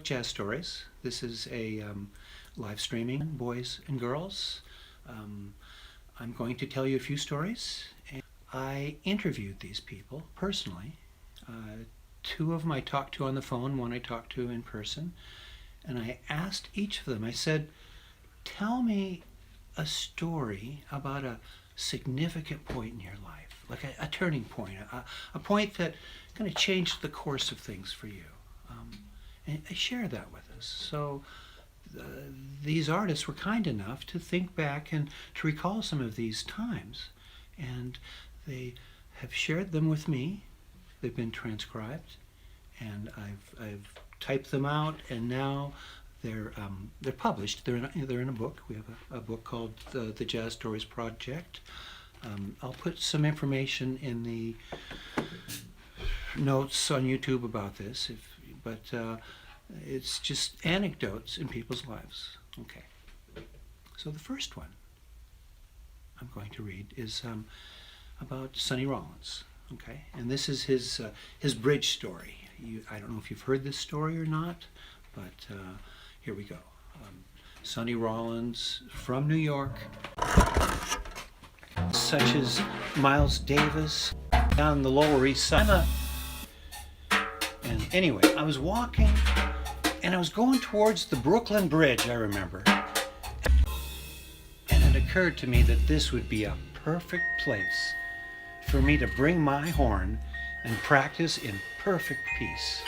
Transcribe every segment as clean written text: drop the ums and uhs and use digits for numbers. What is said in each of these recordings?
Jazz Stories. This is a live streaming, boys and girls. I'm going to tell you a few stories. I interviewed these people personally. Two of them I talked to on the phone, one I talked to in person. And I asked each of them, I said, tell me a story about a significant point in your life, like a turning point, a point that kind of changed the course of things for you. And share that with us. So these artists were kind enough to think back and to recall some of these times. And they have shared them with me. They've been transcribed, and I've typed them out, and now they're published. They're in a book. We have a book called the Jazz Stories Project. I'll put some information in the notes on YouTube about this, but it's just anecdotes in people's lives. Okay. So the first one I'm going to read is about Sonny Rollins. Okay, and this is his bridge story. I don't know if you've heard this story or not, but here we go. Sonny Rollins from New York, such as Miles Davis down the Lower East Side. And anyway, I was walking and I was going towards the Brooklyn Bridge, I remember. And it occurred to me that this would be a perfect place for me to bring my horn and practice in perfect peace.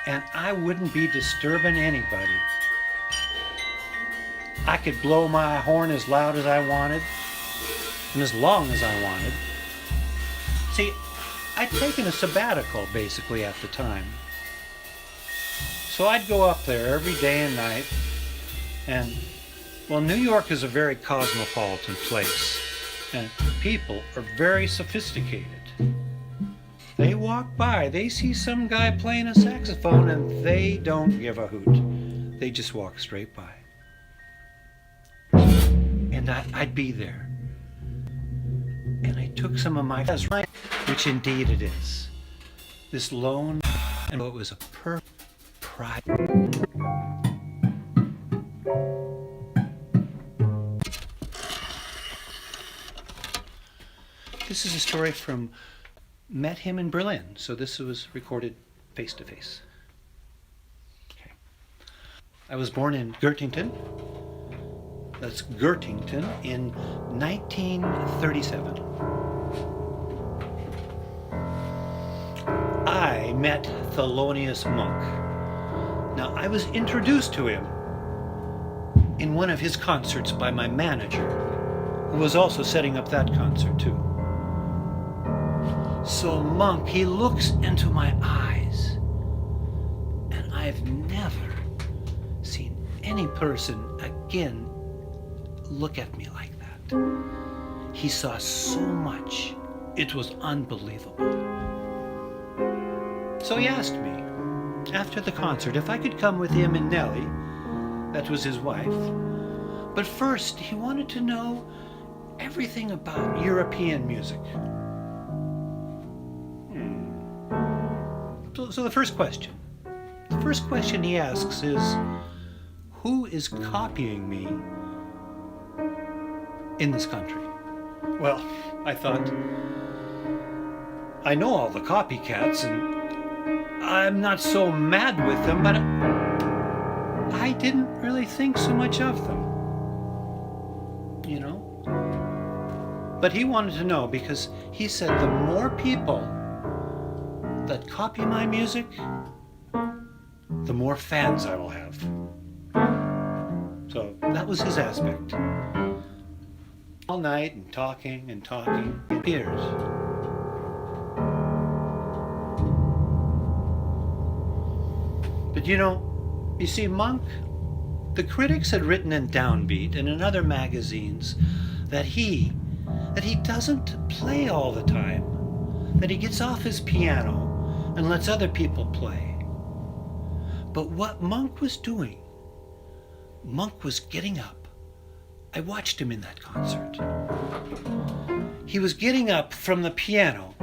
And I wouldn't be disturbing anybody. I could blow my horn as loud as I wanted and as long as I wanted. See, I'd taken a sabbatical basically at the time. So I'd go up there every day and night, and well, New York is a very cosmopolitan place, and people are very sophisticated. They walk by, they see some guy playing a saxophone, and they don't give a hoot. They just walk straight by. And I'd be there. And I took some of my right, which indeed it is. This lone, and it was a perfect pride. This is a story from met him in Berlin, so this was recorded face to face. Okay. I was born in Göttingen. That's Göttingen in 1937. I met Thelonious Monk. Now, I was introduced to him in one of his concerts by my manager, who was also setting up that concert too. So Monk, he looks into my eyes, and I've never seen any person again look at me like that. He saw so much. It was unbelievable. So he asked me, after the concert, if I could come with him and Nellie, that was his wife. But first, he wanted to know everything about European music. So the first question he asks is, who is copying me in this country? Well, I thought, I know all the copycats and I'm not so mad with them, but I didn't really think so much of them, you know? But he wanted to know because he said the more people that copy my music, the more fans I will have. So that was his aspect. All night and talking, years. But you see, Monk, the critics had written in Downbeat and in other magazines that he doesn't play all the time, that he gets off his piano and lets other people play. But what Monk was doing, Monk was getting up. I watched him in that concert. He was getting up from the piano,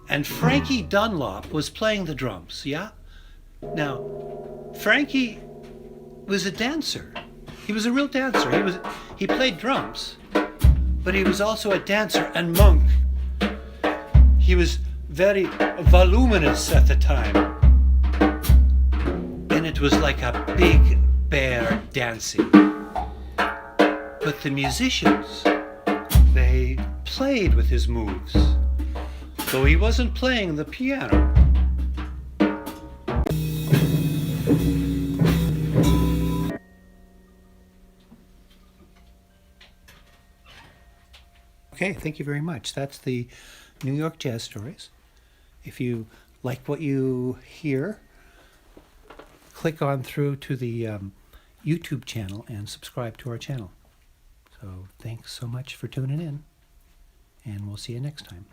and Frankie Dunlop was playing the drums, yeah? Now, Frankie was a dancer. He was a real dancer. He played drums, but he was also a dancer and monk. He was very voluminous at the time. And it was like a big bear dancing. But the musicians, they played with his moves, though he wasn't playing the piano. Okay, thank you very much. That's the New York Jazz Stories. If you like what you hear, click on through to the YouTube channel and subscribe to our channel. So thanks so much for tuning in, and we'll see you next time.